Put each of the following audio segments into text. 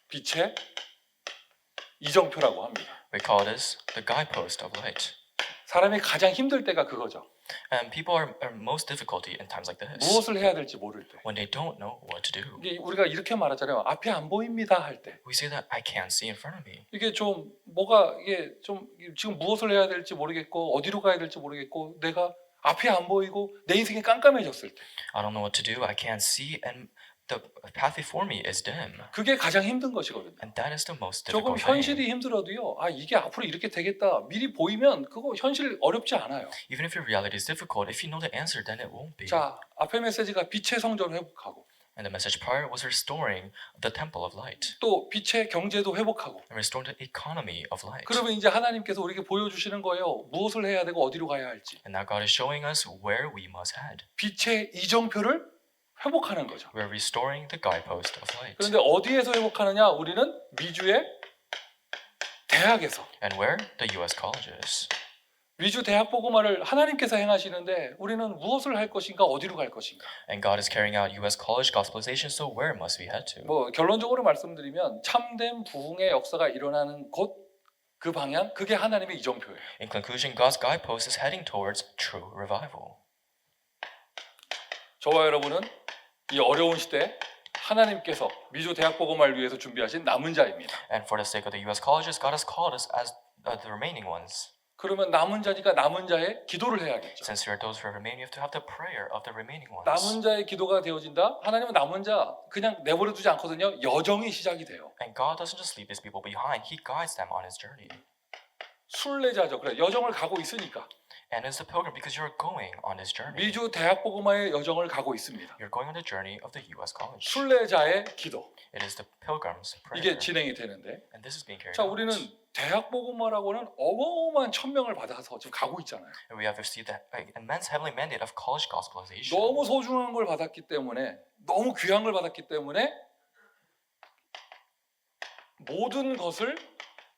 빛의 이정표라고 합니다. We call this the guidepost of light. 사람이 가장 힘들 때가 그거죠. And people are most difficulty in times like this. 무엇을 해야 될지 모를 때. When they don't know what to do. 이게 우리가 이렇게 말하잖아요. 앞이 안 보입니다 할 때. We say that I can't see in front of me. 이게 좀 뭐가 이게 좀 지금 무엇을 해야 될지 모르겠고 어디로 가야 될지 모르겠고 내가 앞이 안 보이고 내 인생이 깜깜해졌을 때. I don't know what to do. I can't see and the path before me is dim. 그게 가장 힘든 것이거든요. And that is the most 조금 difficult 현실이 thing. 힘들어도요. 아 이게 앞으로 이렇게 되겠다. 미리 보이면 그거 현실 어렵지 않아요. Even if your reality is difficult, if you know the answer, then it won't be. 자, 앞에 메시지가 빛의 성전 회복하고 And the message part was restoring the temple of light. 또 빛의 경제도 회복하고. And restoring the economy of light. 그러면 이제 하나님께서 우리에게 보여주시는 거예요. 무엇을 해야 되고 어디로 가야 할지. And now God is showing us where we must head. 빛의 이정표를 회복하는 거죠. We're restoring the guidepost of light. 그런데 어디에서 회복하느냐? 우리는 미주의 대학에서. And where? The U.S. colleges. 미주 대학 복음화를 하나님께서 행하시는데 우리는 무엇을 할 것인가? 어디로 갈 것인가? And God is carrying out U.S. college gospelization, so where must we head to? 뭐 결론적으로 말씀드리면 참된 부흥의 역사가 일어나는 곳 그 방향 그게 하나님의 이정표예요. In conclusion, God's guidepost is heading towards true revival. 저와 여러분은 이 어려운 시대 하나님께서 미주 대학 복음화를 위해서 준비하신 남은 자입니다. And for the sake of the U.S. colleges, God has called us as the remaining ones. 그러면 남은 자니까 남은 자의 기도를 해야겠죠. Since we are those who remain, you have to have the prayer of the remaining ones. 남은 자의 기도가 되어진다. 하나님은 남은 자 그냥 내버려 두지 않거든요. 여정이 시작이 돼요. And God doesn't just leave these people behind; He guides them on His journey. 순례자죠. 그래 여정을 가고 있으니까. And it's the pilgrim because you're going on this journey. 미주 대학 복음화의 여정을 가고 있습니다. You're going on the journey of the U.S. college. 순례자의 기도. It is the pilgrim's prayer. 이게 진행이 되는데. And this is being carried 자, out. 우리는 대학 복음화라고는 어마어마한 천명을 받아서 지금 가고 있잖아요. And we have received the immense heavenly mandate of college gospelization. 너무 소중한 걸 받았기 때문에 너무 귀한 걸 받았기 때문에 모든 것을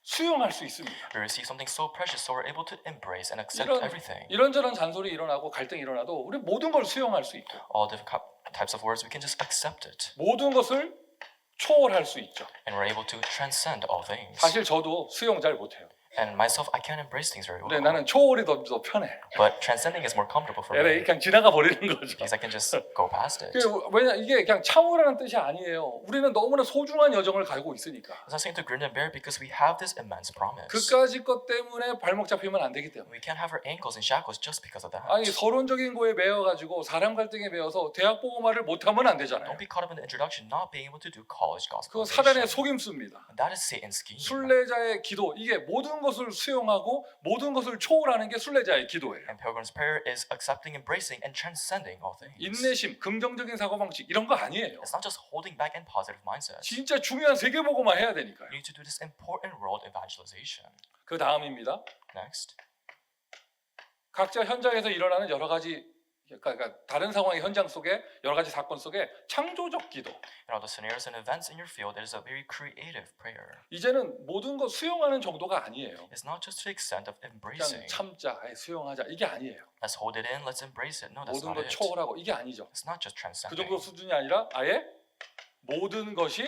수용할 수 있습니다. We receive something so precious, so we're able to embrace and accept everything. 이런저런 잔소리 일어나고 갈등이 일어나도 우리 모든 걸 수용할 수 있고 All different types of words, we can just accept it. 모든 것을 초월할 수 있죠. And we're able to transcend all things. 사실 저도 수용 잘 못해요. And myself, I can't embrace things very well. 근데 나는 초월이 더 편해. But transcending is more comfortable for 얘네 me. 그냥 지나가 버리는 거죠. Because I can just go past it. 왜냐 이게 그냥 참으라는 뜻이 아니에요. 우리는 너무나 소중한 여정을 가고 있으니까. It's not saying to grin and bear because we have this immense promise. 그까짓 것 때문에 발목 잡히면 안 되기 때문에. We can't have our ankles in shackles just because of that. 아니 서론적인 거에 매여가지고 사람 갈등에 매여서 대학 복음화를 못하면 안 되잖아요. Don't be caught up in the introduction, not being able to do college 그거 사단의 gospelization. 속임수입니다. And that is Satan's scheme. 순례자의 기도 이게 모든 것을 수용하고 모든 것을 초월하는 게 순례자의 기도예요. And pilgrim's prayer is accepting, embracing, and transcending all things. 인내심, 긍정적인 사고방식 이런 거 아니에요. It's not just holding back and positive mindsets. 진짜 중요한 세계복음화 해야 되니까요. You need to do this important world evangelization. 그 다음입니다. Next, 각자 현장에서 일어나는 여러 가지 그러니까 다른 상황의 현장 속에 여러 가지 사건 속에 창조적 기도. in all the scenarios and events in your field, there is a very creative prayer. 이제는 모든 것 수용하는 정도가 아니에요. It's not just to the extent of 그냥 embracing. 참자, 수용하자 이게 아니에요. Let's hold it in, let's embrace it. No, that's 모든 not 것 it. 초월하고 이게 아니죠. It's not just 그 transcending. 정도 수준이 아니라 아예 모든 것이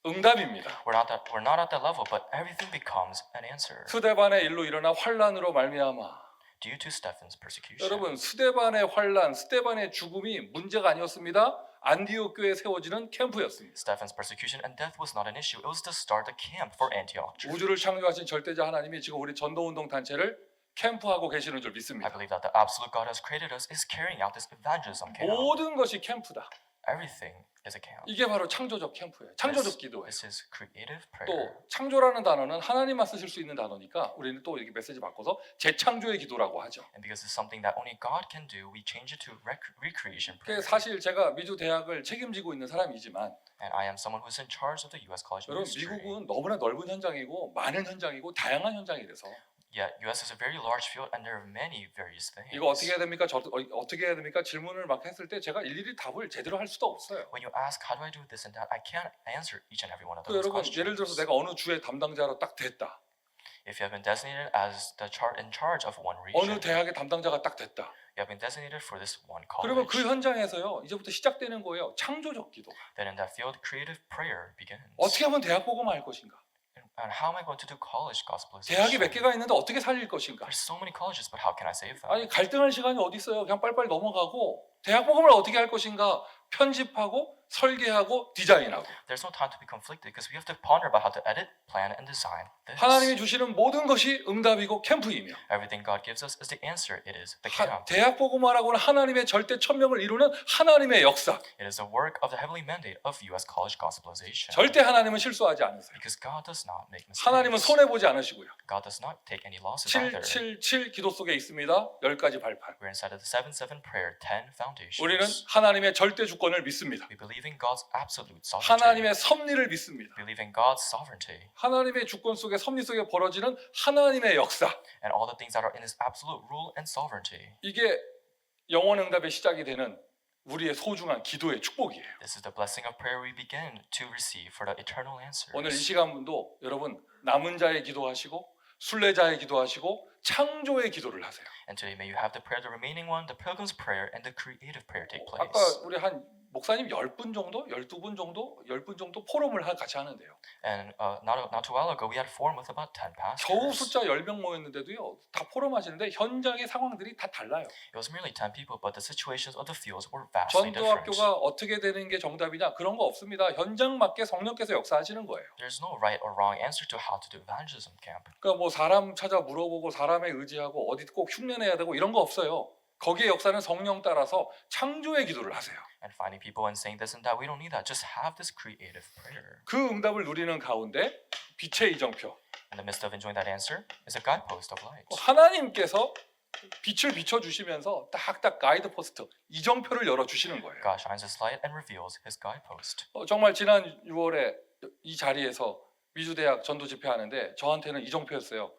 응답입니다. We're not at that level, but everything becomes an answer. 스데반의 일로 일어나 환란으로 말미암아. Due to Stephen's persecution. 여러분 스데반의 환란, 스데반의 죽음이 문제가 아니었습니다. 안디옥 교회에 세워지는 캠프였습니다. Stephen's persecution and death was not an issue. It was to start a camp for Antioch Church. 우주를 창조하신 절대자 하나님이 지금 우리 전도운동 단체를 캠프하고 계시는 줄 I 믿습니다. believe that the absolute God has created us is carrying out this evangelism camp. 모든 것이 캠프다. Everything is a camp. 이게 바로 창조적 캠프예요. 창조적 기도예요. This is creative prayer. 또 창조라는 단어는 하나님만 쓰실 수 있는 단어니까 우리는 또 이렇게 메시지 바꿔서 재창조의 기도라고 하죠. And because it's something that only God can do, we change it to recreation prayer. 사실 제가 미주 대학을 책임지고 있는 사람이지만 And I am someone who's in charge of the U.S. college 여러분 ministry. 미국은 너무나 넓은 현장이고 많은 현장이고 다양한 현장이라서 Yeah, U.S. is a very large field, and there are many various things. 이거 어떻게 해야 됩니까? 어떻게 해야 됩니까? 질문을 막 했을 때 제가 일일이 답을 제대로 할 수도 없어요. When you ask how do I do this and that, I can't answer each and every one of 그 those 여러분 questions. 예를 들어서 내가 어느 주의 담당자로 딱 됐다. If you have been designated as in charge of one 어느 region, 대학의 담당자가 딱 됐다. you have been designated for this one 그러면 college. 그 현장에서요, 이제부터 시작되는 거예요. 창조적 기도가. Then in that field, creative prayer begins. 어떻게 하면 대학 복음화 할 것인가? And how am I going to do college 대학이 몇 gospelization? 개가 있는데 어떻게 살릴 것인가? There's so many colleges, but how can I save them? 아니 갈등할 시간이 어디 있어요? 그냥 빨리빨리 넘어가고 대학 복음을 어떻게 할 것인가? 편집하고 설계하고 디자인하고 There's no time to be conflicted because we have to ponder about how to edit, plan, and design this. 하나님이 주시는 모든 것이 응답이고 캠프이며 Everything God gives us is the answer. It is the camp. 대학 복음화라고는 하나님의 절대 천명을 이루는 하나님의 역사. It is the work of the heavenly mandate of U.S. college gospelization. 절대 하나님은 실수하지 않으세요. Because God does not make 하나님은 mistakes. 손해 보지 않으시고요. God does not take any losses either. 777 기도 속에 있습니다. 10가지 발판. We're inside of the 7-7 prayer, 10 foundations. 우리는 하나님의 절대 주권을 믿습니다. We believe in God's absolute sovereignty. 하나님의 섭리를 믿습니다. We believe in God's sovereignty. 하나님의 주권 속에 섭리 속에 벌어지는 하나님의 역사. And all the things that are in His absolute rule and sovereignty. 이게 영원 응답의 시작이 되는 우리의 소중한 기도의 축복이에요. This is the blessing of prayer we begin to receive for the eternal answers. 오늘 이 시간분도 여러분 남은 자의 기도하시고 순례자의 기도하시고 창조의 기도를 하세요. And today may you have the prayer, the remaining one, the pilgrim's prayer, and the creative prayer take place. 아까 우리 한 목사님 10분 정도, 12분 정도, 10분 정도 포럼을 같이 하는데요. And not too while ago, we had a forum with about 10 겨우 pastors. 숫자 10명 모였는데도요. 다 포럼 하시는데 현장의 상황들이 다 달라요. It was merely 10 people, but the situations of the fields were vastly different. 전도학교가 어떻게 되는 게 정답이냐 그런 거 없습니다. 현장 맞게 성령께서 역사하시는 거예요. There's no right or wrong answer to how to do evangelism camp. 그러니까 뭐 사람 찾아 물어보고 사람에 의지하고 어디 꼭 흉내내야 되고 이런 거 없어요. 거기에 역사는 성령 따라서 창조의 기도를 하세요. And finding people and saying this and that, we don't need that. Just have this creative prayer. 그 응답을 누리는 가운데 빛의 이정표. In the midst of enjoying that answer is a guidepost of light. 하나님께서 빛을 비춰주시면서 딱딱 가이드 포스트 이정표를 열어주시는 거예요. God shines His light and reveals His guidepost. 정말 지난 6월에 이 자리에서 미주대학 전도 집회하는데 저한테는 이정표였어요.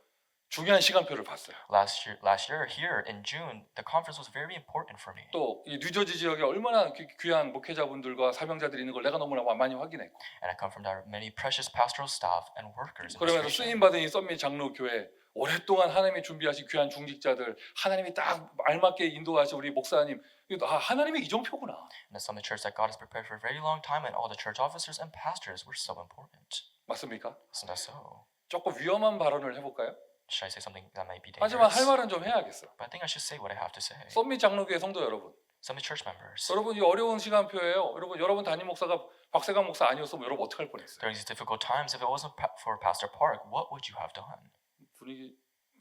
중요한 시간표를 봤어요. Last year here in June, the conference was very important for me. 또 이 뉴저지 지역에 얼마나 귀한 목회자분들과 사명자들이 있는 걸 내가 너무나 많이 확인했고 And I come from there many precious pastoral staff and workers. In this 그러면서 region. 쓰임 받은 이 썸밋 장로교회 오랫동안 하나님이 준비하신 귀한 중직자들 하나님이 딱 알맞게 인도하신 우리 목사님 하나님의 이정표구나. And the Summit Church that God has prepared for a very long time, and all the church officers and pastors were so important. 맞습니까? Isn't that so? 조금 위험한 발언을 해볼까요? Should I say something that might be 하지만 dangerous? 할 말은 좀 해야겠어. But I think I should say what I have to say. 썸밋 장로교회 성도 여러분, Summit Church members, 여러분 이 어려운 시간표예요. 여러분 담임 목사가 박세강 목사 아니었으면 여러분 어떻게 할 뻔했어요? during these difficult times, if it wasn't for Pastor Park, what would you have done? 분위기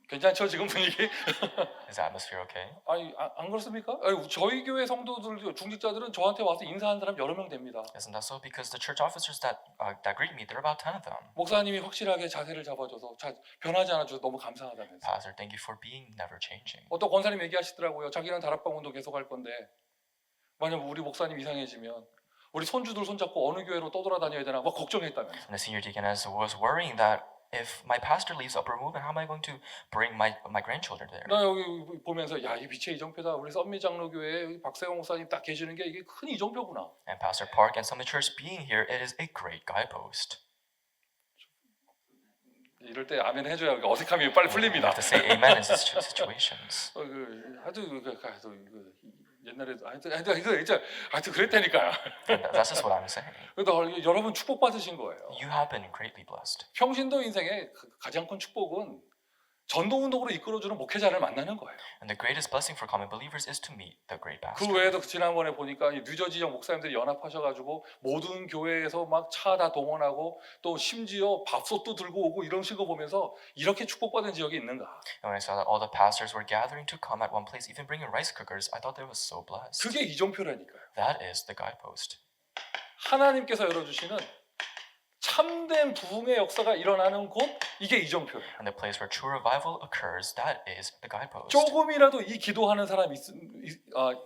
괜찮죠 지금 분위기? Is the atmosphere okay? 아니 안 그렇습니까? 아니, 저희 교회 성도들 중직자들은 저한테 와서 인사한 사람 여러 명 됩니다. Isn't that so? Because the church officers that greet me, there are about 10 of them. 목사님이 확실하게 자세를 잡아줘서 변하지 않아줘서 너무 감사하다면서. Pastor, thank you for being never changing. 어떤 권사님 얘기하시더라고요. 자기는 다락방 운동 계속 할 건데 만약 우리 목사님 이상해지면 우리 손주들 손잡고 어느 교회로 떠돌아다녀야 되나 막 걱정했다면서. And the senior deaconess was worrying that if my pastor leaves Upper Movement, how am I going to bring my grandchildren there? 나 여기 보면서 야, 이 빛의 이정표다. 우리 썸미 장로교회에 박세영 목사님 딱 계시는 게 이게 큰 이정표구나. And Pastor Park and Summit Church being here, it is a great guidepost. 이럴 때 아멘 해줘야 어색함이 빨리 You 풀립니다. have to say amen in such situations. 옛날에 하여튼 그랬다니까요. And that's just what I'm saying. 그래도 여러분 축복 받으신 거예요. You have been greatly blessed. 평신도 인생의 가장 큰 축복은 전도 운동으로 이끌어주는 목회자를 만나는 거예요. And the greatest blessing for common believers is to meet the great 그 pastor. 외에도 지난번에 보니까 이 뉴저지역 목사님들이 연합하셔가지고 모든 교회에서 막 차 다 동원하고 또 심지어 밥솥도 들고 오고 이런 식으로 보면서 이렇게 축복받은 지역이 있는가? And when I saw that all the pastors were gathering to come at one place, even bringing rice cookers, I thought they were so blessed. 그게 이정표라니까요. That is the guidepost. 하나님께서 열어주시는 참된 부흥의 역사가 일어나는 곳 이게 이정표예요. And the place where true revival occurs, that is the guidepost. 조금이라도 이 기도하는 사람이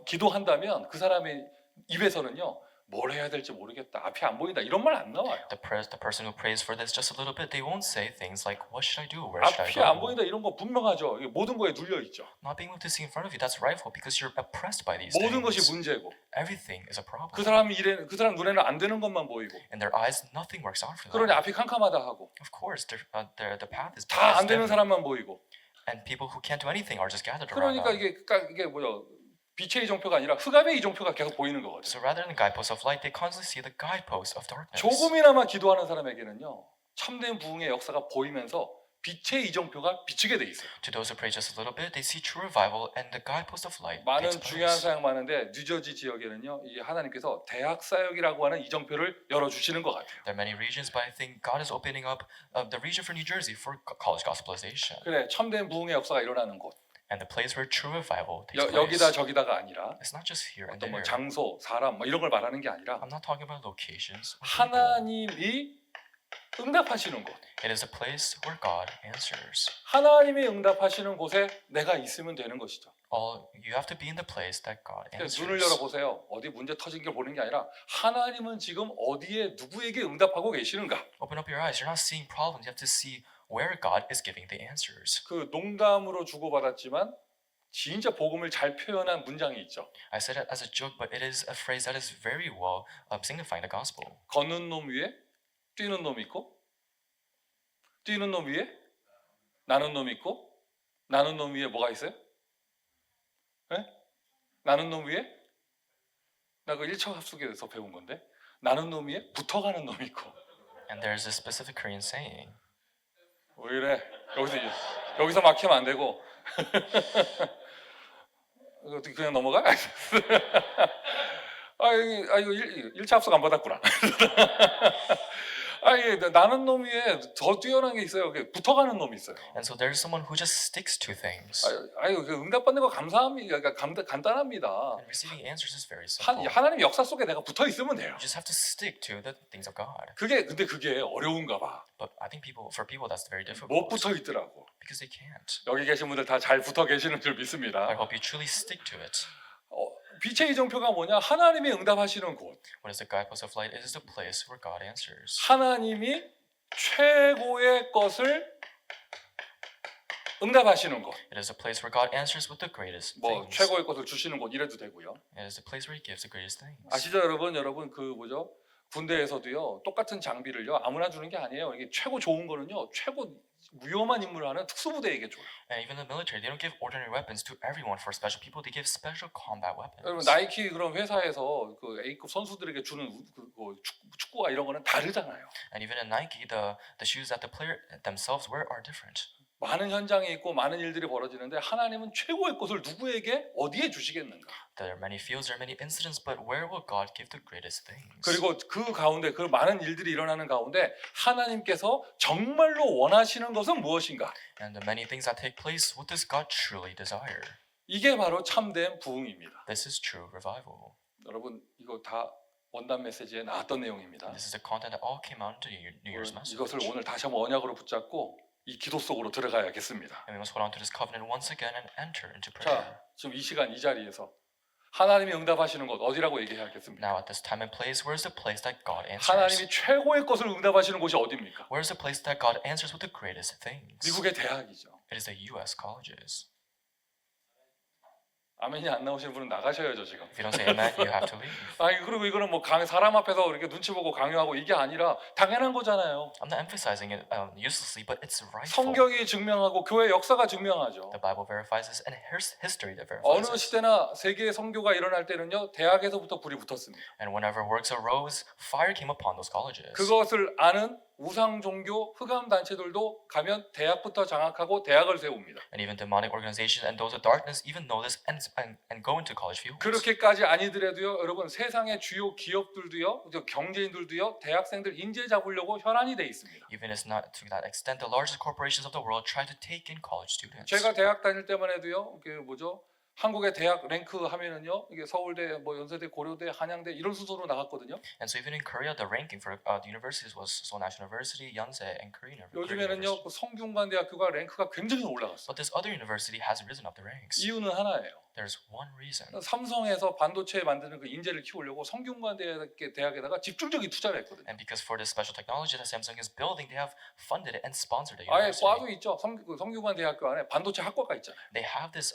기도한다면 그 사람의 입에서는요 뭘 해야 될지 모르겠다. 앞이 안 보인다. 이런 말 안 나와요. The person who prays for this just a little bit, they won't say things like, "What should I do? Where should I 앞이 안 go?" 보인다 이런 거 분명하죠. 이게 모든 거에 눌려 있죠. Not being able to see in front of you, that's rightful because you're oppressed by these 모든 것이 things. 문제고 Everything is a 그 problem. 사람 그 사람 눈에는 안 되는 것만 보이고 In their eyes, nothing works out for 그러니 them. 앞이 캄캄하다 하고 Of course, the path is 다 안 되는 dim, 사람만 보이고 and people who can't do anything are just gathered around 그러니까 them. 이게 뭐야 빛의 이정표가 아니라 흑암의 이정표가 계속 보이는 거거든요. So rather than the guideposts of light, they constantly see the guideposts of darkness. 조금이나마 기도하는 사람에게는요 참된 부흥의 역사가 보이면서 빛의 이정표가 비치게 돼 있어요. To those who pray just a little bit, they see true revival and the guidepost of light 많은 takes 중요한 place. 사역 많은데 뉴저지 지역에는요 이 하나님께서 대학 사역이라고 하는 이정표를 열어 주시는 것 같아요. There are many regions, but I think God is opening up the region for New Jersey for college gospelization. 그래 참된 부흥의 역사가 일어나는 곳 And the place where true revival takes 여기다 place. 저기다가 아니라 It's not just here and 어떤 뭐 there. 장소, 사람 뭐 이런 걸 말하는 게 아니라 I'm not talking about locations. or people. 하나님이 응답하시는 곳. It is a place where God answers. 하나님이 응답하시는 곳에 내가 있으면 되는 것이죠. You have to be in the place that God 그래서 눈을 answers. 열어보세요. 어디 문제 터진 걸 보는 게 아니라 하나님은 지금 어디에 누구에게 응답하고 계시는가. Open up your eyes. You're not seeing problems. You have to see where God is giving the answers. 그 농담으로 주고받았지만 진짜 복음을 잘 표현한 문장이 있죠. I said it as a joke, but it is a phrase that is very well signifying the gospel. 걷는 놈 위에 뛰는 놈 있고 뛰는 놈 위에 나는 놈 있고 나는 놈 위에 뭐가 있어요? 네? 나는 놈 위에 나 그 1차 합숙에서 배운 건데 나는 놈 위에 붙어가는 놈 있고 And there's a specific Korean saying. 왜 이래? 여기서 막히면 안 되고 어떻게 그냥 넘어가? 이거 1차 합숙 안 받았구나. 나는 놈 위에 더 뛰어난 게 있어요. 붙어가는 놈이 있어요. And so there's someone who just sticks to things. 응답받는 거 감사합니다. 간단합니다. And receiving answers is very simple. 하나님 역사 속에 내가 붙어 있으면 돼요. You just have to stick to the things of God. 근데 그게 어려운가 봐. But I think for people that's very difficult. 못 붙어 있더라고. Because they can't. 여기 계신 분들 다 잘 붙어 계시는 줄 I 믿습니다. hope you truly stick to it. 빛의 이정표가 뭐냐? 하나님이 응답하시는 곳. What is the guidepost of light? It is the place where God answers. 하나님이 최고의 것을 응답하시는 곳. It is a place where God answers with the greatest 뭐 things. 최고의 것을 주시는 곳 이래도 되고요. It is the place where He gives the greatest things. 아시죠, 여러분? 여러분 그 뭐죠? 군대에서도요 똑같은 장비를요 아무나 주는 게 아니에요. 이게 최고 좋은 거는요 최고 위험한 임무를 하는 특수부대에게 줘요. And even in the military, they don't give ordinary weapons to everyone. For special people, they give special combat 여러분 weapons. 나이키 그런 회사에서 그 A급 선수들에게 주는 축구화 이런 거는 다르잖아요. And even in Nike, the shoes that the player themselves wear are different. 많은 현장이 있고 많은 일들이 벌어지는데 하나님은 최고의 것을 누구에게 어디에 주시겠는가? There are many fields, there are many incidents, but where will God give the greatest things? 그리고 그 가운데 그 많은 일들이 일어나는 가운데 하나님께서 정말로 원하시는 것은 무엇인가? And the many things that take place, what does God truly desire? 이게 바로 참된 부흥입니다. This is true revival. 여러분 이거 다 원단 메시지에 나왔던 내용입니다. This is the content that all came out into New Year's message. 이것을 오늘 다시 한번 언약으로 붙잡고 이 기도 속으로 들어가야겠습니다. And we must hold on to this covenant once again and enter into prayer. 자, 지금 이 시간 이 자리에서 하나님이 응답하시는 곳 어디라고 얘기해야겠습니까? Now at this time and place, where's the place that God answers? 하나님이 최고의 것을 응답하시는 곳이 어디입니까? Where's the place that God answers with the greatest things? 미국의 대학이죠. It is the U.S. colleges. 아멘이 안 나오시는 분은 나가셔야죠 지금. If you don't say amen, you have to leave. 그리고 이거는 뭐 사람 앞에서 이렇게 눈치 보고 강요하고 이게 아니라 당연한 거잖아요. I'm not emphasizing it uselessly, but it's rightful. 성경이 증명하고 교회 역사가 증명하죠. The Bible verifies this, and history that 어느 verifies this. 시대나 세계의 선교가 일어날 때는요 대학에서부터 불이 붙었습니다. And whenever works arose, fire came upon those colleges. 그것을 아는 우상 종교 흑암 단체들도 가면 대학부터 장악하고 대학을 세웁니다. And even demonic organizations and those of darkness even know this and go into college fields. 그렇게까지 아니더라도요, 여러분 세상의 주요 기업들도요, 경제인들도요, 대학생들 인재 잡으려고 혈안이 돼 있습니다. Even it's not to that extent, the largest corporations of the world try to take in college students. 제가 대학 다닐 때만 해도요, 한국의 대학 랭크 하면은요, 이게 서울대, 연세대, 고려대, 한양대 이런 순서로 나갔거든요. And so even in Korea, the ranking for the universities was Seoul National University, Yonsei, and Korean University. 요즘에는요, 그 성균관 대학교가 랭크가 굉장히 올라갔어요. But this other university has risen up the ranks. 이유는 하나예요. There's one reason. 삼성에서 반도체 만드는 그 인재를 키우려고 성균관 대학에다가 집중적인 투자를 했거든요. And because for this special technology that Samsung is building, they have funded it and sponsored the 아예 university. 과도 있죠. 성균관 대학교 안에 반도체 학과가 있잖아요. They have this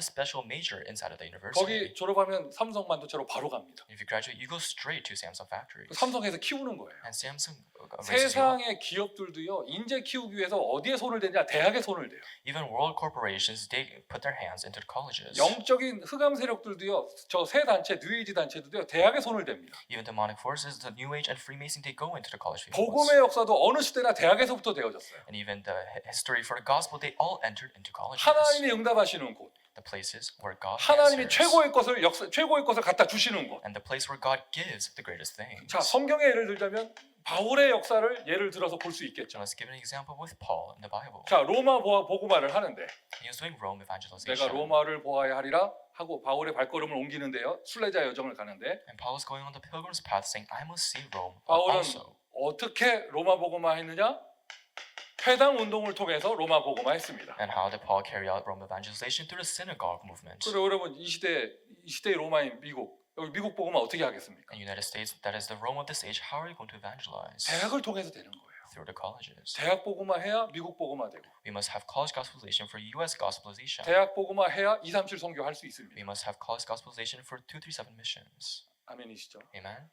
special major inside of the university. 거기 졸업하면 삼성 반도체로 바로 갑니다. If you graduate, you go straight to Samsung factories. 삼성에서 키우는 거예요. And Samsung raises you up. 세상의 기업들도요. 인재 키우기 위해서 어디에 손을 대냐? 대학에 손을 대요. Even world corporations, they put their hands into the colleges. 영적인 흑암 세력들도요. 저 세 단체, 뉴에이지 단체들도요. 대학에 손을 댑니다. Even demonic forces, the New Age and Freemason, they go into the college fields. 복음의 역사도 어느 시대나 대학에서부터 되어졌어요. And even the history for the gospel, they all entered into colleges. 하나님이 응답하시는 곳, The places where God 하나님이 answers. 최고의 것을 갖다 주시는 곳. And the place where God gives the greatest things. 자, 성경의 예를 들자면 바울의 역사를 예를 들어서 볼 수 있겠죠. So let's give an example with Paul in the Bible. 자, 로마 복음화를 하는데 He was doing Rome 내가 evangelization. 로마를 보아야 하리라 하고 바울의 발걸음을 옮기는데요. 순례자 여정을 가는데 And Paul was going on the pilgrim's path saying, I must see Rome 바울은 also. 어떻게 로마 복음화 했느냐? 회당 운동을 통해서 로마 복음화 했습니다. And how did Paul carry out Rome evangelization? Through the synagogue movement. 그리고 여러분 이 시대의 로마인 여기 미국 복음화 어떻게 하겠습니까? In the United States, that is the Rome of this age. How are you going to evangelize? 대학을 통해서 되는 거예요. Through the colleges. 대학 복음화 해야 미국 복음화 되고 We must have college gospelization for U.S. gospelization. 대학 복음화 해야 237 선교 할 수 있습니다. We must have college gospelization for 237 missions. 아멘이시죠? Amen.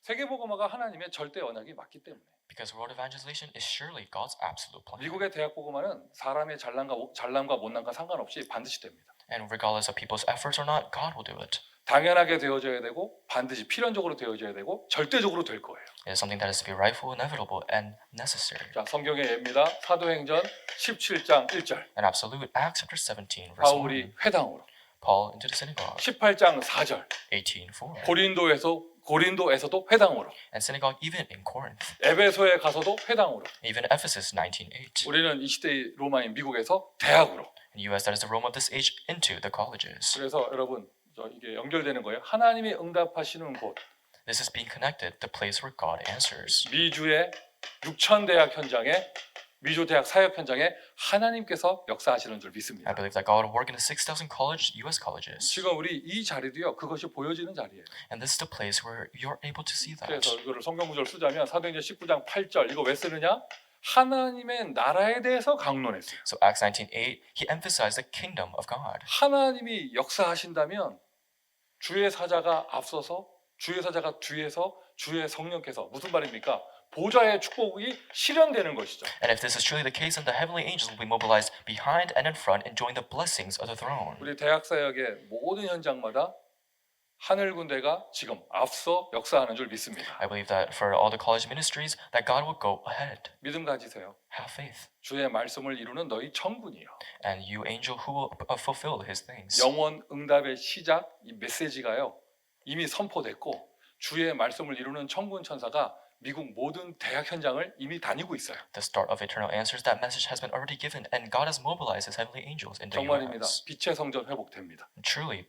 세계 복음화가 하나님의 절대 언약이 맞기 때문에 Because world evangelization is surely God's absolute plan. 미국의 대학 복음화는 사람의 잘남과 못남과 상관없이 반드시 됩니다. And regardless of people's efforts or not, God will do it. 당연하게 되어져야 되고 반드시 필연적으로 되어져야 되고 절대적으로 될 거예요. It is something that is to be rightful, inevitable, and necessary. 자, 성경의 예입니다. 사도행전 17장 1절. And absolute Acts chapter 17, verse 1. 바울이 회당으로. Paul into the synagogue. 18장 4절. 18:4. 고린도에서도 회당으로. And synagogue even in Corinth. 에베소에 가서도 회당으로. Even Ephesus 19:8. 우리는 이 시대의 로마인 미국에서 대학으로. In US, that is the Rome of this age into the colleges. 그래서 여러분 이게 연결되는 거예요. 하나님이 응답하시는 곳. This is being connected, the place where God answers. 미주의 6천 대학 현장에 미주 대학 사역 현장에 하나님께서 역사하시는 줄 I 믿습니다. believe that God will work in the 6,000 US colleges. 지금 우리 이 자리도요. 그것이 보여지는 자리예요. And this is the place where you're able to see that. 그래서 이거를 성경 구절을 쓰자면 사도행전 19장 8절 이거 왜 쓰느냐? 하나님의 나라에 대해서 강론했어요. So Acts 19:8, he emphasized the kingdom of God. 하나님이 역사하신다면 주의 사자가 앞서서 주의 사자가 뒤에서 주의 성령께서 무슨 말입니까? 보좌의 축복이 실현되는 것이죠. And if this is truly the case, then the heavenly angels will be mobilized behind and in front, enjoying the blessings of the throne. 우리 대학 사역의 모든 현장마다 하늘 군대가 지금 앞서 역사하는 줄 믿습니다. I believe that for all the college ministries, that God will go ahead. 믿음 가지세요. Have faith. 주의 말씀을 이루는 너희 청군이요. And you angel who will fulfill his things. 영원 응답의 시작 이 메시지가요. 이미 선포됐고 주의 말씀을 이루는 청군 천사가 미국 모든 대학 현장을 이미 다니고 있어요. The start of eternal answers, that message has been already given, and God has mobilized his heavenly angels in the 정말입니다. US. 빛의 성전 회복됩니다. Truly,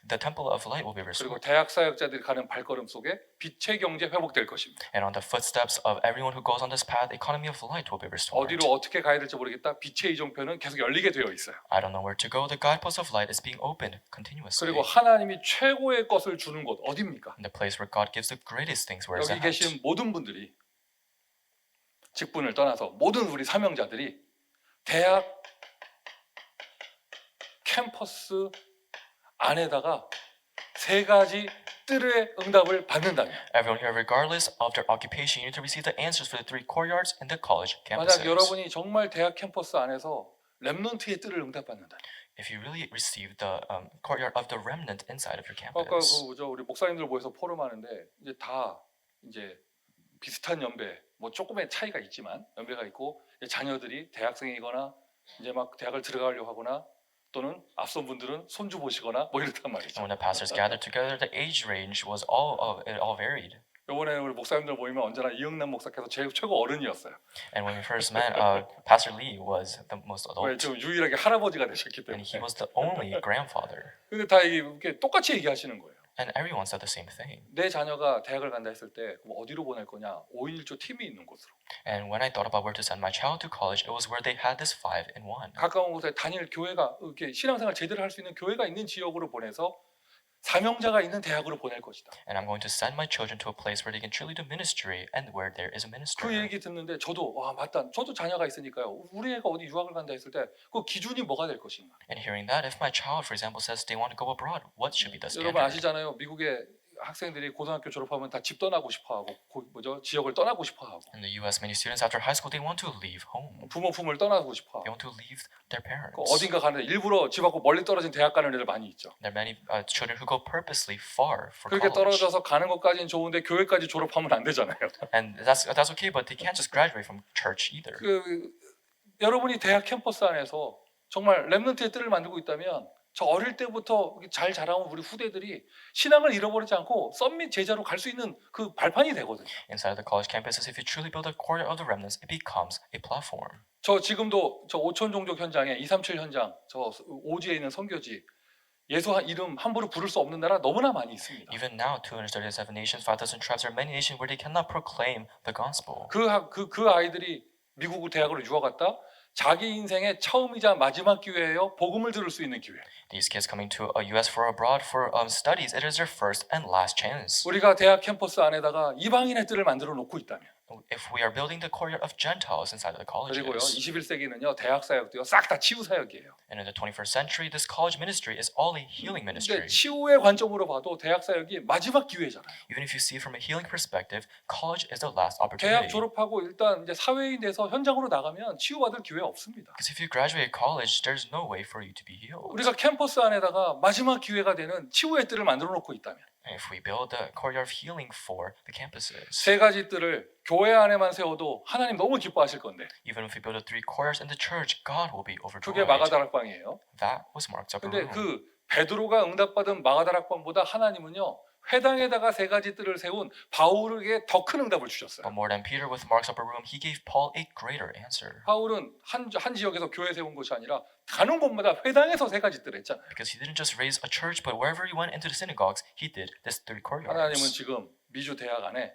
the temple of light will be 그리고 restored. 대학 사역자들이 가는 발걸음 속에 빛의 경제 회복될 것입니다. And on the footsteps of everyone who goes on this path, economy of light will be restored. 어디로 어떻게 가야 될지 모르겠다. 빛의 이종표는 계속 열리게 되어 있어요. I don't know where to go. The guidepost of light is being opened continuously. 그리고 하나님이 최고의 것을 주는 곳 어디입니까? In the place where God gives the greatest things, where is 여기 that? 계신 모든 분들이 직분을 떠나서 모든 우리 사명자들이 대학 캠퍼스 안에다가 세 가지 뜰의 응답을 받는다면 Everyone here, regardless of their occupation, you need to receive the answers for the 3 courtyards in the college 만약 campuses. 여러분이 정말 대학 캠퍼스 안에서 렘넌트의 뜰을 응답받는다. If you really receive the courtyard of the remnant inside of your 아까 campus. 우리 목사님들 모여서 포럼하는데 이제 다 이제 비슷한 연배, 뭐 조금의 차이가 있지만 연배가 있고 이제 자녀들이 대학생이거나 이제 막 대학을 들어가려고 하거나 또는 앞선 분들은 손주 보시거나 뭐 이렇단 말이죠. And when the pastors gathered together, the age range was all varied. 이번에 우리 목사님들 모이면 언제나 이영남 목사께서 제일 최고 어른이었어요. And when we first met, Pastor Lee was the most 왜 adult, 지금 유일하게 할아버지가 되셨기 and 때문에. he was the only grandfather. 근데 다 이게 똑같이 얘기하시는 거예요. And everyone said the same thing. 내 자녀가 대학을 간다 했을 때 그럼 어디로 보낼 거냐? 5.1조 팀이 있는 곳으로. And when I thought about where to send my child to college, it was where they had this 5-in-1. 가까운 곳에 다닐 교회가 이렇게 신앙생활 제대로 할 수 있는 교회가 있는 지역으로 보내서 사명자가 있는 대학으로 보낼 것이다. And I'm going to send my children to a place where they can truly do ministry and where there is a minister. 그 얘기 듣는데 저도 와 맞다. 저도 자녀가 있으니까요. 우리 애가 어디 유학을 간다 했을 때 그 기준이 뭐가 될 것인가? And hearing that, if my child, for example, says they want to go abroad, what should be the 여러분 standard? 아시잖아요. 미국의 학생들이 고등학교 졸업하면 다 집 떠나고 싶어하고 지역을 떠나고 싶어하고 In the U.S., many students after high school they want to leave home. 부모 품을 떠나고 싶어하고 They want to leave their parents. 어딘가 가는데 일부러 집하고 멀리 떨어진 대학 가는 애들 많이 있죠. There are many children who go purposely far for 그렇게 college. 떨어져서 가는 것까지는 좋은데 교회까지 졸업하면 안 되잖아요. And that's okay, but they can't just graduate from church either. 여러분이 대학 캠퍼스 안에서 정말 렘넌트의 뜰을 만들고 있다면 저 어릴 때부터 잘 자라온 우리 후대들이 신앙을 잃어버리지 않고 썸밋 제자로 갈 수 있는 그 발판이 되거든요. Inside of the college campuses, if you truly build a court of the remnants, it becomes a platform. 저 지금도 저 오촌 종족 현장에 237 현장 저 오지에 있는 선교지 예수 이름 함부로 부를 수 없는 나라 너무나 많이 있습니다. Even now, 237 nations, 5,000 tribes, there are many nations where they cannot proclaim the gospel. 그 아이들이 미국 대학으로 유학 갔다 자기 인생의 처음이자 마지막 기회예요. 복음을 들을 수 있는 기회. These kids coming to U.S. for abroad for studies, it is their first and last chance. 우리가 대학 캠퍼스 안에다가 이방인의 뜰을 만들어 놓고 있다면 If we are building the courtyard of Gentiles inside of the 그리고요 colleges, 21세기는요 대학 사역도요 싹 다 치유 사역이에요. and in the 21st century, this college ministry is all a healing 근데 ministry. 치유의 관점으로 봐도 대학 사역이 마지막 기회잖아요. Even if you see from a healing perspective, college is the last 대학 opportunity. 졸업하고 일단 이제 사회인 돼서 현장으로 나가면 치유받을 기회 없습니다. Because if you graduate college, there's no way for you to be healed. 우리가 캠퍼스 안에다가 마지막 기회가 되는 치유의 뜰을 만들어 놓고 있다면 And if we build the courtyard of healing for the campuses, 세 가지 뜰을 교회 안에만 세워도 하나님 너무 기뻐하실 건데 even if we build the 3 courtyards in the church, God will be 그게 overjoyed. 마가다락방이에요. That was Mark's upper 근데 room. 그 베드로가 응답받은 마가다락방보다 하나님은요 회당에다가 세 가지 뜰을 세운 바울에게 더 큰 응답을 주셨어요. But more than Peter with Mark's upper room, he gave Paul a greater answer. 바울은 한 지역에서 교회 세운 것이 아니라 가는 곳마다 회당에서 세 가지 뜰 했잖아요. Because he didn't just raise a church, but wherever he went into the synagogues, he did this 3 하나님은 courtyards. 지금 미주 대학 안에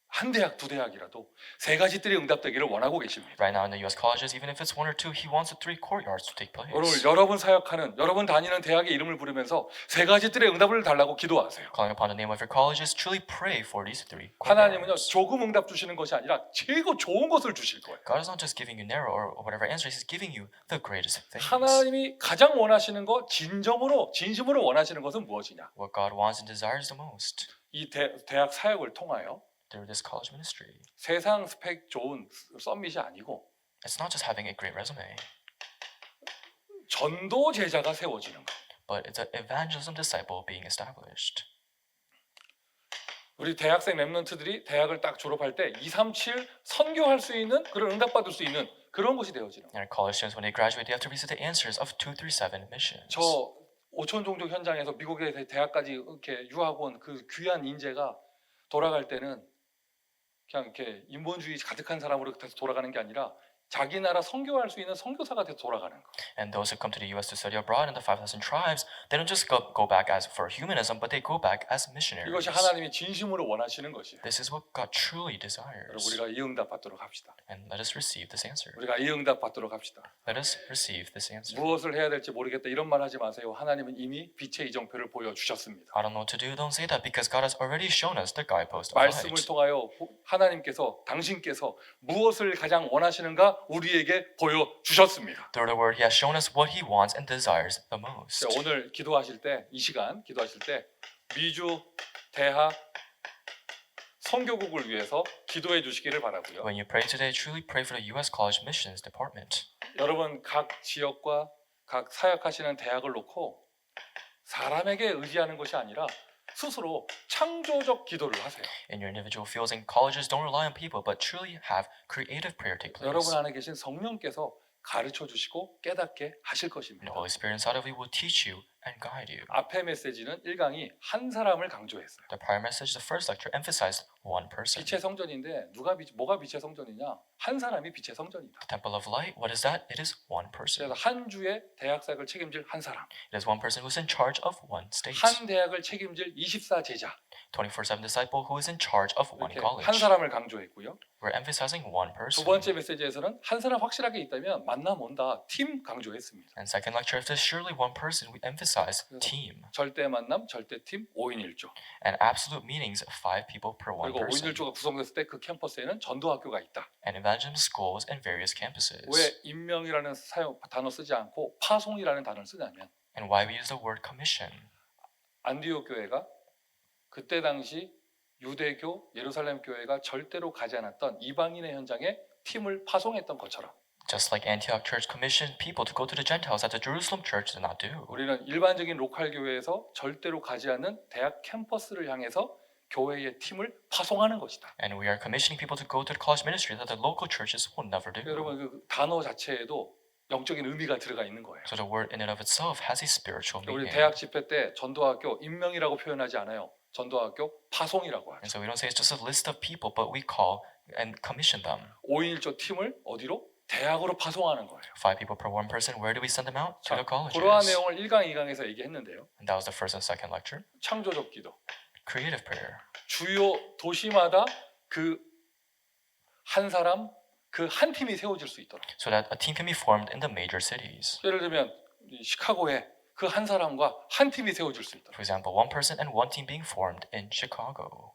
한 대학 두 대학이라도 세 가지 뜰이 응답되기를 원하고 계십니다. Right now in the U.S. colleges, even if it's 1 or 2, he wants the 3 courtyards to take place. 오늘 여러분 사역하는 여러분 다니는 대학의 이름을 부르면서 세 가지 뜰의 응답을 달라고 기도하세요. Calling upon the name of your colleges, truly pray for these 3 하나님은요 courtyards. 조금 응답 주시는 것이 아니라 최고 좋은 것을 주실 거예요. God is not just giving you narrow or whatever answer, He's giving you the greatest of things. 하나님이 가장 원하시는 것, 진심으로 원하시는 것은 무엇이냐? What God wants and desires the most 이 대학 사역을 통하여 through this college ministry. 세상 스펙 좋은 썸밋이 아니고 It's not just having a great resume, 전도 제자가 세워지는 것. but it's an evangelism disciple being established. 우리 대학생 랩런트들이 대학을 딱 졸업할 때 237 선교할 수 있는 그런 응답받을 수 있는 그런 것이 되어지는 거예요. And our college students, when they graduate, they have to receive the answers of 237 missions. 저 오촌 종족 현장에서 미국의 대학까지 이렇게 유학 온 그 귀한 인재가 돌아갈 때는 그냥 이렇게 인본주의 가득한 사람으로 돌아가는 게 아니라 자기 나라 선교할 수 있는 선교사가 돼서 돌아가는 거. And those who come to the U.S. to study abroad in the 5,000 tribes, they don't just go back as for humanism, but they go back as missionaries. 이것이 하나님이 진심으로 원하시는 것이에요. This is what God truly 여러분 desires. 우리가 이 응답 받도록 합시다. And let us receive this answer. 우리가 이 응답 받도록 합시다. Let us receive this answer. 무엇을 해야 될지 모르겠다 이런 말 하지 마세요. 하나님은 이미 빛의 이정표를 보여주셨습니다. I don't know what to do. Don't say that because God has already shown us the guidepost of 말씀을 light. 통하여 하나님께서 당신께서 무엇을 가장 원하시는가 우리에게 보여주셨습니다. Through the word, He has shown us what He wants and desires the most. 오늘 기도하실 때 이 시간 기도하실 때 미주 대학 선교국을 위해서 기도해 주시기를 바라고요. When you pray today, truly pray for the U.S. College Missions Department. 여러분 각 지역과 각 사역하시는 대학을 놓고 사람에게 의지하는 것이 아니라 스스로 창조적 기도를 하세요. In your individual fields and colleges, don't rely on people, but truly have creative prayer take place. 여러분 안에 계신 성령께서 가르쳐 주시고 깨닫게 하실 And 것입니다. the Holy Spirit inside of you will teach you and guide you. 앞에 메시지는 1강이 한 사람을 강조했어요. The prior message, the first lecture, emphasized one person. 빛의 성전인데 뭐가 빛의 성전이냐? 한 사람이 빛의 성전이다. The temple of light, what is that? It is one person. 그래서 한 주의 대학 사역을 책임질 한 사람, It is one person who is in charge of one state. 한 대학을 책임질 24제자 24/7 disciple who is in charge of one 이렇게 college. 한 사람을 강조했고요. We're emphasizing one 두 person. 번째 메시지에서는 한 사람 확실하게 있다면 만남 온다. 팀 강조했습니다. And second lecture, if there's surely one person, we emphasize 그래서 team. 절대 만남, 절대 팀, 5인 1조. And absolute meanings of 5 people per one 그리고 5인 person. 1조가 구성됐을 때 그 캠퍼스에는 전도학교가 있다. And evangelism schools and various campuses. 왜 임명이라는 단어 쓰지 않고 파송이라는 단어를 쓰냐면 And why we use the word commission. 안디옥 교회가 그때 당시 유대교 예루살렘 교회가 절대로 가지 않았던 이방인의 현장에 팀을 파송했던 것처럼 Just like Antioch Church commissioned people to go to the Gentiles that the Jerusalem church did not do. 우리는 일반적인 로컬 교회에서 절대로 가지 않는 대학 캠퍼스를 향해서 교회의 팀을 파송하는 것이다. And we are commissioning people to go to the college ministry that the local churches will never do. 여러분 그 단어 자체에도 영적인 의미가 들어가 있는 거예요. So the word in and of itself has a spiritual 우리 meaning. 대학 집회 때 전도학교 임명이라고 표현하지 않아요. 전도학교 파송이라고 하죠. And so we don't say it's just a list of people, but we call and commission them. 5인 1조 팀을 어디로? 대학으로 파송하는 거예요. 5 people per one person. Where do we send them out? To the colleges. 그러한 내용을 1강, 2강에서 얘기했는데요. And that was the first and second lecture. 창조적 기도. Creative prayer. 주요 도시마다 그 한 사람, 그 한 팀이 세워질 수 있도록. So that a team can be formed in the major cities. 예를 들면 시카고에 그 한 사람과 한 팀이 세워질 수 있도록. For example, one person and one team being formed in Chicago.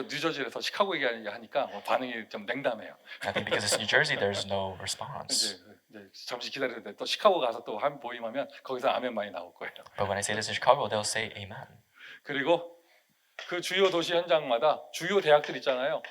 뉴저지에서 시카고 얘기하니까 반응이 좀 냉담해요. I think because it's New Jersey, there's no response. 이제 잠시 기다리는데 또 시카고 가서 또 한 모임하면 거기서 아멘 많이 나올 거예요. But when I say this in Chicago, they'll say amen. 그리고 그 주요 도시 현장마다 주요 대학들 있잖아요.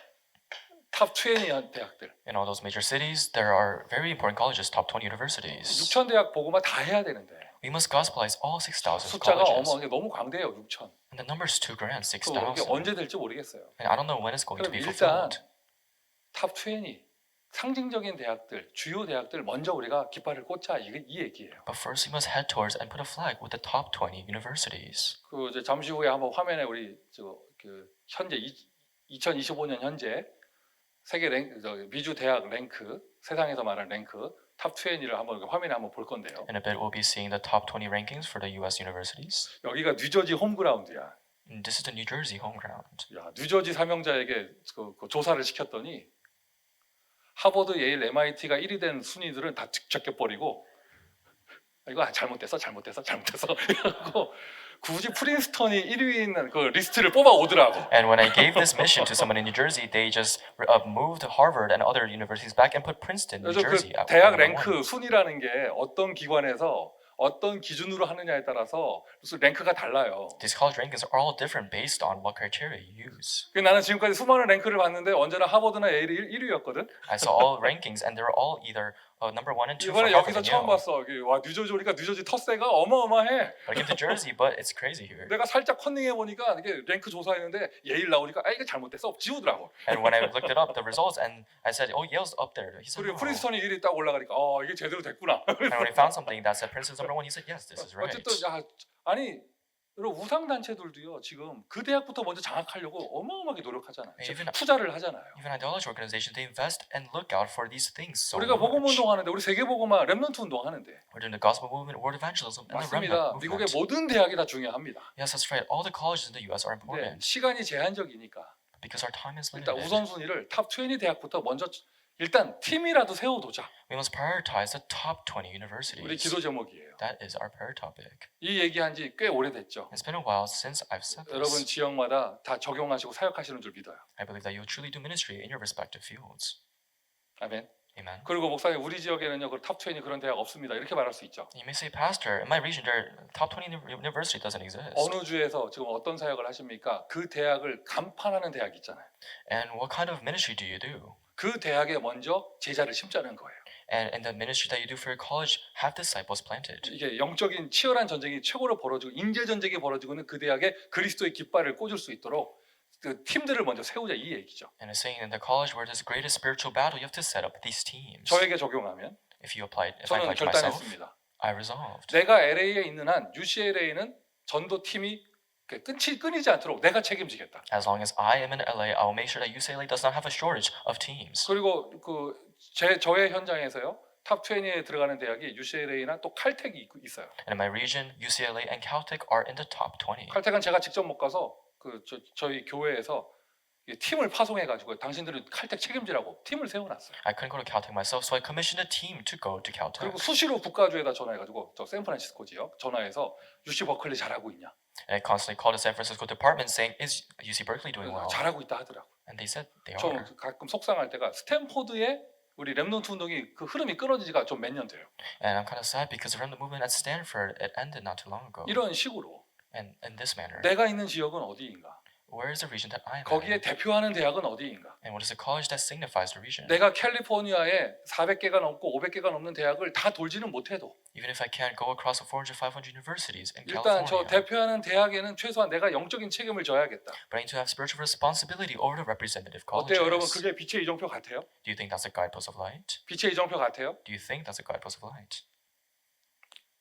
탑 20 대학들. In all those major cities, there are very important colleges, top 20 universities. 6천 대학 보고만 다 해야 되는데 We must gospelize all 6,000 숫자가 colleges. 어마어마하게 너무 광대해요. 6천. And the number is too grand, 이게 6,000. 언제 될지 모르겠어요. And I don't know when it's going to 그럼 be 일단 fulfilled. 탑 20 상징적인 대학들, 주요 대학들 먼저 우리가 깃발을 꽂자 이 얘기예요. But first, we must head towards and put a flag with the top 20 universities. 그 이제 잠시 후에 한번 화면에 우리 그 현재 2025년 현재 세계 미주 대학 랭크 세상에서 말하는 랭크 탑 20를 한번 화면에 한번 볼 건데요. In a bit, we'll be seeing the top 20 rankings for the U.S. universities. 여기가 뉴저지 홈그라운드야. And this is the New Jersey home ground. 야, 뉴저지 사명자에게 그 조사를 시켰더니 하버드, 예일, MIT가 1위 된 순위들은 다 적격버리고 이거 잘못됐어. 이러고 굳이 프린스턴이 1위인 그 리스트를 뽑아 오더라고. And when I gave this mission to someone in New Jersey, they just moved Harvard and other universities back and put Princeton, New 그래서 그 Jersey at 대학 number one. 랭크 순위라는 게 어떤 기관에서 어떤 기준으로 하느냐에 따라서 무슨 랭크가 달라요. These college rankings are all different based on what criteria you use. 나는 지금까지 수많은 랭크를 봤는데 언제나 하버드나 예일이 1위였거든. I saw all rankings and they were all either number 1 and 2 for 이번에 Harvard 여기서 and 처음 Yale. 봤어. 와 뉴저지 오니까 뉴저지 텃세가 어마어마해. But I came to Jersey, but it's crazy here. 내가 살짝 컨닝해 보니까 이게 랭크 조사했는데 예일 나오니까 이게 잘못됐어. 지우더라고. And when I looked it up, the results, and I said, oh, Yale's up there. He said, 그리고 no. 프린스턴이 1위 딱 올라가니까 이게 제대로 됐구나. And when he found something that said Princeton's number 1, he said, yes, this is right. 어쨌든 아니 여러분 우상 단체들도요 지금 그 대학부터 먼저 장악하려고 어마어마하게 노력하잖아요. Even- 투자를 하잖아요. Even idolatry organizations, they invest and look out for these things so 우리가 복음 much. 운동하는데 우리 세계 복음화 렘넌트 운동하는데 We're doing the gospel movement, word evangelism, and the remnant 맞습니다. 미국의 movement. 모든 대학이 다 중요합니다. Yes, that's right. All the colleges in the U.S. are 근데 important 시간이 제한적이니까 because our time is 일단 limited. 우선순위를 탑 20 대학부터 먼저 일단 팀이라도 세워두자. We must prioritize the top 20 우리 universities. 기도 제목이에요. That is our prayer topic. 이 얘기한 지 꽤 오래됐죠. It's been a while since I've said 여러분 this. 지역마다 다 적용하시고 사역하시는 줄 믿어요. I believe that you will truly do ministry in your respective fields. 아멘. Amen. 그리고 목사님 우리 지역에는요 탑 20 그런 대학 없습니다. 이렇게 말할 수 있죠. You may say, Pastor, in my region, there top 20 university doesn't exist. 어느 주에서 지금 어떤 사역을 하십니까? 그 대학을 간판하는 대학 있잖아요. And what kind of ministry do you do? 그 대학에 먼저 제자를 심자는 거예요. And in the ministry that you do for your college, have disciples planted. 이게 영적인 치열한 전쟁이 최고로 벌어지고 인재 전쟁이 벌어지고는 그 대학에 그리스도의 깃발을 꽂을 수 있도록 그 팀들을 먼저 세우자 이 얘기죠. And it's saying in the college where there's the greatest spiritual battle, you have to set up these teams. 저에게 적용하면 If I apply it 저는 to myself, 결단했습니다. I resolved. 내가 LA에 있는 한 UCLA는 전도 팀이 끊이지 않도록 내가 책임지겠다. As long as I am in LA, I will make sure that UCLA does not have a shortage of teams. 그리고 저의 현장에서요. 탑 20에 들어가는 대학이 UCLA나 또 칼텍이 있어요. And in my region, UCLA and Caltech are in the top 20. 칼텍은 제가 직접 못 가서 저희 교회에서 팀을 파송해가지고 당신들은 칼텍 책임지라고 팀을 세워놨어요. I couldn't go to Caltech myself, so I commissioned a team to go to Caltech. 그리고 수시로 국가주에다 전화해가지고 저 샌프란시스코 지역 전화해서 UC 버클리 잘하고 있냐? And I constantly called the San Francisco department saying, "Is UC Berkeley doing well?" 잘하고 있다 하더라고. And they said they 저 are. 가끔 속상할 때가 스탠포드의 우리 랩넌트 운동이 그 흐름이 끊어지지가 좀 몇 년 돼요. And I'm kind of sad because from the movement at Stanford, it ended not too long ago. 이런 식으로 And in this manner, 내가 있는 지역은 어디인가? where is the region that I am 거기에 in? 대표하는 대학은 어디인가? And what is the college that signifies the region? 내가 캘리포니아에 400개가 넘고 500개가 넘는 대학을 다 돌지는 못해도 Even if I can't go across the 400, 500 universities in 일단 저 California, 대표하는 대학에는 최소한 내가 영적인 책임을 져야겠다. but I need to have spiritual responsibility over the representative 어때요, 여러분? colleges. 그게 빛의 이정표 같아요? Do you think that's a guidepost of light? 빛의 이정표 같아요? Do you think that's a guidepost of light?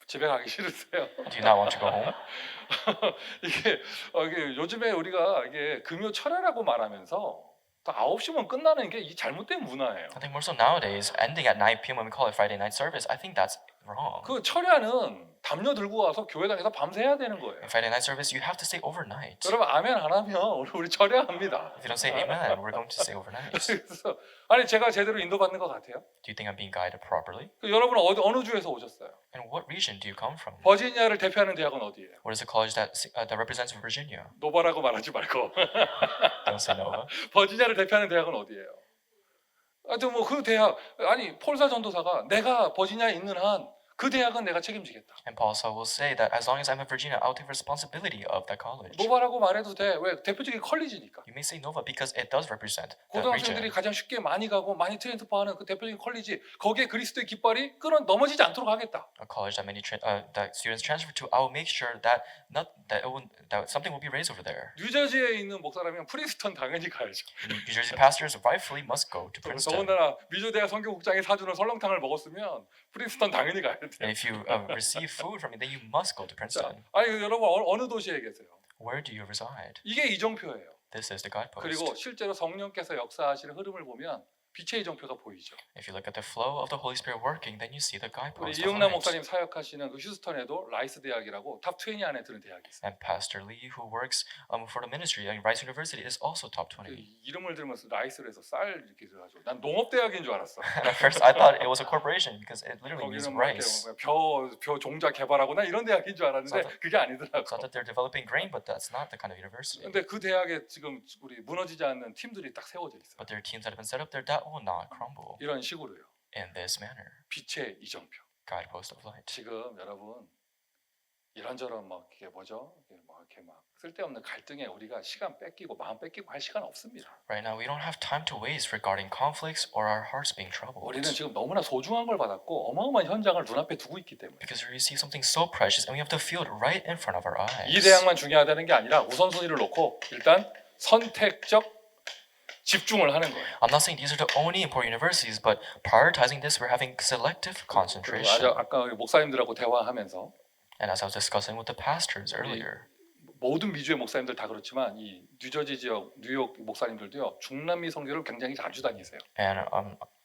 집에 가기 싫으세요? Do you not want to go home? 이게 요즘에 우리가 이게 금요 철야라고 말하면서 또 9시면 끝나는 게 이 잘못된 문화예요. I think more so nowadays, ending at 9 p.m. when we call it Friday night service, I think that's wrong. 그 철야는 담요 들고 와서 교회당에서 밤새 해야 되는 거예요. In Friday night service, you have to stay overnight. 여러분 아멘 안 하면 우리 철야합니다. If you don't say amen, we're going to stay overnight. Do 그래서 아니 제가 제대로 인도받는 것 같아요? you think I'm being guided properly? 여러분은 어느 주에서 오셨어요? And what region do you come from? 버지니아를 대표하는 대학은 어디예요? What is the college that represents Virginia? 노바라고 말하지 말고 Don't say Nova. 버지니아를 대표하는 대학은 어디예요? 하여튼 뭐 그 대학 아니 폴사 전도사가 내가 버지니아에 있는 한 그 대학은 내가 책임지겠다. And Paul Saul will say that as long as I'm in Virginia, I'll take responsibility of that college. 노바라고 말해도 돼. 왜? 대표적인 컬리지니까. You may say Nova because it does represent that 고등학생들이 region. 가장 쉽게 많이 가고 많이 트랜스퍼하는 그 대표적인 컬리지 거기에 그리스도의 깃발이 넘어지지 않도록 하겠다. A college that that students transfer to, I will make sure that that something will be raised over there. 뉴저지에 있는 목사라면 프린스턴 당연히 가야죠. New Jersey pastors rightfully must go to Princeton. 더군다나 미주대학 선교국장이 사주는 설렁탕을 먹었으면 프린스턴 당연히 가야 돼요. And if you receive food from it, then you must go to 자, Princeton. 아니 여러분 어느 도시에 계세요? Where do you reside? 이게 이정표예요. This is the guidepost. 그리고 실제로 성령께서 역사하시는 흐름을 보면 빛의 이정표가 보이죠. If you look at the flow of the Holy Spirit working, then you see the 우리 guidepost of 이용남 light. 목사님 사역하시는 그 휴스턴에도 라이스 대학이라고 탑 20 안에 드는 대학이 있어요. And Pastor Lee, who works for the ministry at Rice University, is also top 그 20. 이름을 들으면서 라이스를 해서 쌀 이렇게 들어가지고 난 농업대학인 줄 알았어. And at first, I thought it was a corporation because it literally means 거기는 뭐 rice. 이렇게 벼 종자 개발하고 난 이런 대학인 줄 알았는데 그게 아니더라고. It's not that they're developing grain, but that's not the kind of university. 근데 그 대학에 지금 우리 무너지지 않는 팀들이 딱 세워져 있어요. But there are teams that have been set up there that will not crumble 이런 식으로요. in this manner. 빛의 이정표. Guidepost of light. 지금 여러분 이런저런 막 이게 뭐죠? 이렇게 막 쓸데없는 갈등에 우리가 시간 뺏기고 마음 뺏기고 할 시간 없습니다. Right now, we don't have time to waste regarding conflicts or our hearts being troubled. 우리는 지금 너무나 소중한 걸 받았고 어마어마한 현장을 눈앞에 두고 있기 때문에 Because we receive something so precious and we have to feel it right in front of our 이 eyes. 대학만 중요하다는 게 아니라 우선순위를 놓고 일단 선택적 집중을 하는 거예요. I'm not saying these are the only important universities, but prioritizing this, we're having selective 그리고 concentration. 아까 목사님들하고 대화하면서 And as I was discussing with the pastors earlier, 모든 미주의 목사님들 다 그렇지만 이 뉴저지 지역, 뉴욕 목사님들도요 중남미 선교를 굉장히 자주 다니세요. and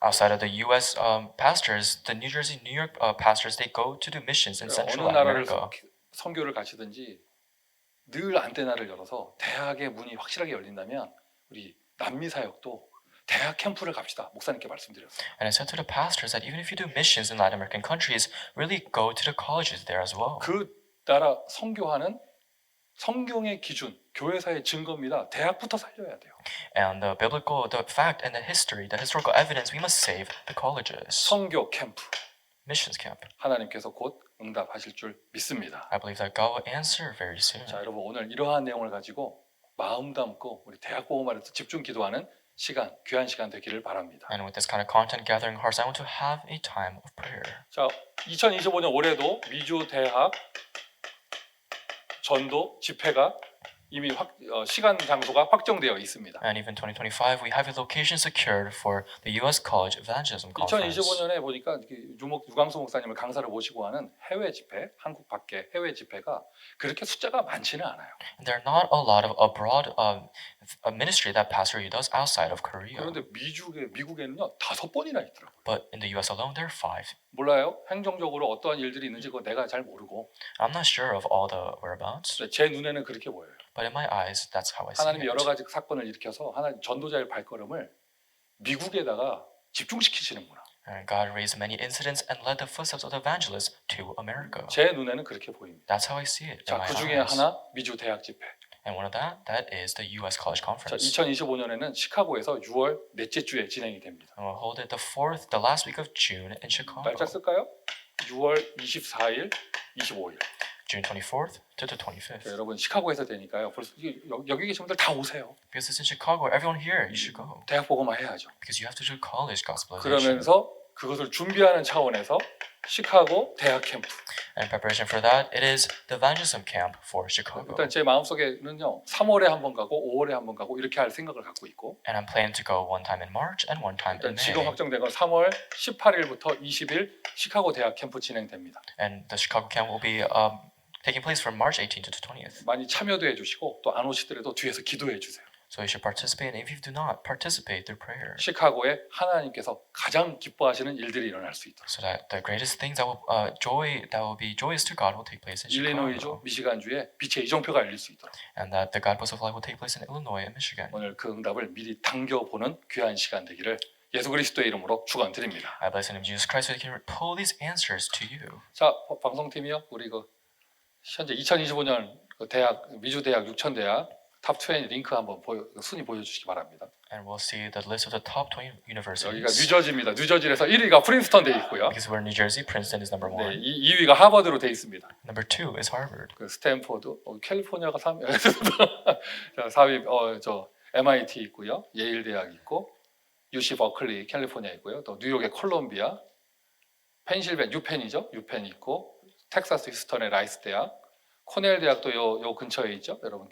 outside of the U.S. Pastors, the New Jersey, New York pastors, they go to do missions in 어느 Central 나라를 America. 선교를 가시든지 늘 안테나를 열어서 대학의 문이 확실하게 열린다면 우리 남미 사역도 대학 캠프를 갑시다. 목사님께 말씀드렸어요. And I said to the pastors that even if you do missions in Latin American countries, really go to the colleges there as well. 그 나라 선교하는 성경의 기준, 교회사의 증거입니다. 대학부터 살려야 돼요. And the biblical, the fact and the history, the historical evidence, we must save the colleges. 선교 캠프 Missions camp. 하나님께서 곧 응답하실 줄 믿습니다. I believe that God will answer very soon. 자, 여러분 오늘 이러한 내용을 가지고 마음 담고 우리 대학 보험안에서 집중 기도하는 시간, 귀한 시간 되기를 바랍니다. And with this kind of content gathering hearts, I want to have a time of prayer. 자, 2025년 올해도 미주 대학 전도 집회가 이미 시간 장소가 확정되어 있습니다. And even 2025, we have a location secured for the U.S. College Evangelism Conference. 2025년에 보니까 유광수 목사님을 강사를 모시고 하는 해외 집회, 한국 밖에 해외 집회가 그렇게 숫자가 많지는 않아요. And there are not a lot of abroad a ministry that Pastor Yu does outside of Korea. 그런데 미국에는요 5번이나 있더라고요. But in the U.S. alone, there are 5. 몰라요? 행정적으로 어떠한 일들이 있는지 그거 내가 잘 모르고 I'm not sure of all the whereabouts, 제 눈에는 그렇게 보여요. but in my eyes, that's how I see 하나님이 여러 it. 가지 사건을 일으켜서 하나님 전도자의 발걸음을 미국에다가 집중시키시는구나. And God raised many incidents and led the footsteps of the evangelists to America. 제 눈에는 그렇게 보입니다. That's how I see it in 자, my 그 중에 eyes. 하나 미주 대학 집회. And one of that is the U.S. College 자, Conference. 2025년에는 시카고에서 6월 넷째 주에 진행이 됩니다. And we'll hold it the last week of June in Chicago, 날짜 쓸까요? 6월 24일, 25일. June 24th to the 자, 25th. 여러분 시카고에서 되니까요. 벌써 여기 계신 분들 다 오세요. Because it's in Chicago, everyone here, you should go. 대학 보고만 해야죠. Because you have to do college gospelization. 그러면서 그것을 준비하는 차원에서 시카고 대학 캠프. And in preparation for that, it is the evangelism camp for Chicago. 일단 제 마음속에는요. 3월에 한 번 가고 5월에 한 번 가고 이렇게 할 생각을 갖고 있고 And I'm planning to go one time in March and one time in 일단 지금 May. 확정된 건 3월 18일부터 20일 시카고 대학 캠프 진행됩니다. And the Chicago camp will be taking place from March 18th to the 20th. 많이 참여도 해주시고 또 안 오시더라도 뒤에서 기도해 주세요. So you should participate. And if you do not, participate through prayer. 시카고에 하나님께서 가장 기뻐하시는 일들이 일어날 수 있도록. So that the greatest things that will be joyous to God will take place in 일리노이주, Chicago. 미시간주에 빛의 이정표가 열릴 수 있도록. And that the God Bus of Light will take place in Illinois and Michigan. 오늘 그 응답을 미리 당겨보는 귀한 시간 되기를 예수 그리스도의 이름으로 축원드립니다. I bless in the name of Jesus Christ so he can pull these answers to you. 자, 방송팀이요. 우리 현재 2025년 대학 미주 대학 6천 대학 탑 20 링크 한번 순위 보여주시기 바랍니다. And we'll see the list of the top 20 universities. 여기가 뉴저지입니다. 뉴저지에서 1위가 프린스턴 돼 있고요. Because we're in New Jersey, Princeton is number 네, 1. 2위가 하버드로 돼 있습니다. Number 2 is Harvard. 그 스탠포드, 캘리포니아가 3위. 자, 4위 저 MIT 있고요. 예일 대학 있고 UC 버클리 캘리포니아 있고요. 또 뉴욕의 콜롬비아, 뉴펜이죠. 뉴펜 있고 텍사스 휴스턴의 라이스 대학, 코넬 대학도 요 근처에 있죠. 여러분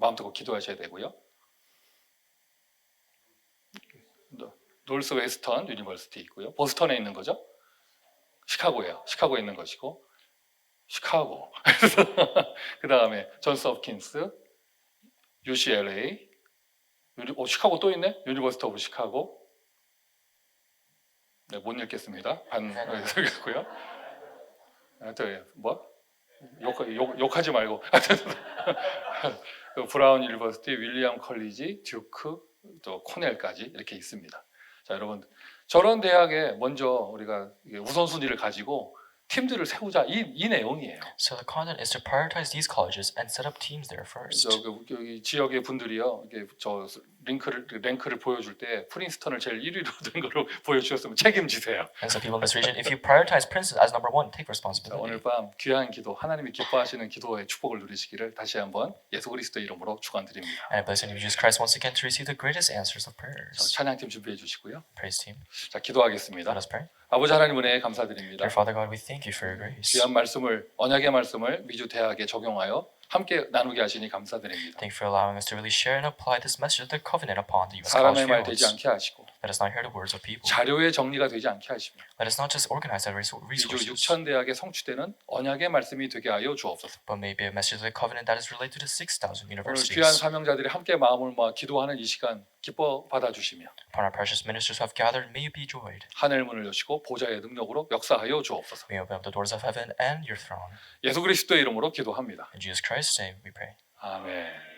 마음 두고 기도하셔야 되고요. 노스 웨스턴 유니버시티 있고요. 보스턴에 있는 거죠. 시카고예요. 시카고에 있는 것이고 시카고. 그 다음에 존스 홉킨스, UCLA, 시카고 또 있네. 유니버시티 오브 시카고. 네, 못 읽겠습니다. 읽고요. 뭐? 욕하지 말고. 브라운 유니버시티, 윌리엄 컬리지, 듀크, 또 코넬까지 이렇게 있습니다. 자, 여러분 저런 대학에 먼저 우리가 우선순위를 가지고 팀들을 세우자 이 내용이에요. So the content is to prioritize these colleges and set up teams there first. 여기 지역의 분들이요, 이게 저 랭크를 보여줄 때 프린스턴을 제일 1위로 든 거로 보여주셨으면 책임지세요. And so people in this region, if you prioritize Princeton as number 1, take 자, responsibility. 오늘 밤 귀한 기도, 하나님이 기뻐하시는 기도의 축복을 누리시기를 다시 한번 예수 그리스도 이름으로 축원드립니다. And I bless in the name of Jesus Christ once again to receive the greatest answers of prayers. 찬양팀 준비해 주시고요. Praise team. 자, 기도하겠습니다. Let us pray. 아버지 하나님 은혜에 감사드립니다. Dear Father God, we thank you for your grace. 귀한 말씀을 언약의 말씀을 미주 대학에 적용하여 함께 나누게 하시니 감사드립니다. Thank you for allowing us to really share and apply this message of the covenant upon the U.S. 사람의 college 말 되지 fields. 않게 하시고 Let us not hear the words of people. 자료의 정리가 되지 않게 하시며 Let us not just organize our 미주 resources, 6천 대학에 성취되는 언약의 말씀이 되게 하여 주옵소서. but may be a message of the covenant that is related to the 6,000 오늘 귀한 universities. 사명자들이 함께 마음을 모아 기도하는 이 시간 기뻐 받아주시며 Upon our precious ministers who have gathered, may you be joyed. 하늘 문을 여시고 보좌의 능력으로 역사하여 주옵소서. May you open up the doors of heaven and your throne. 예수 그리스도의 이름으로 기도합니다. In Jesus Christ's name we pray. 아멘.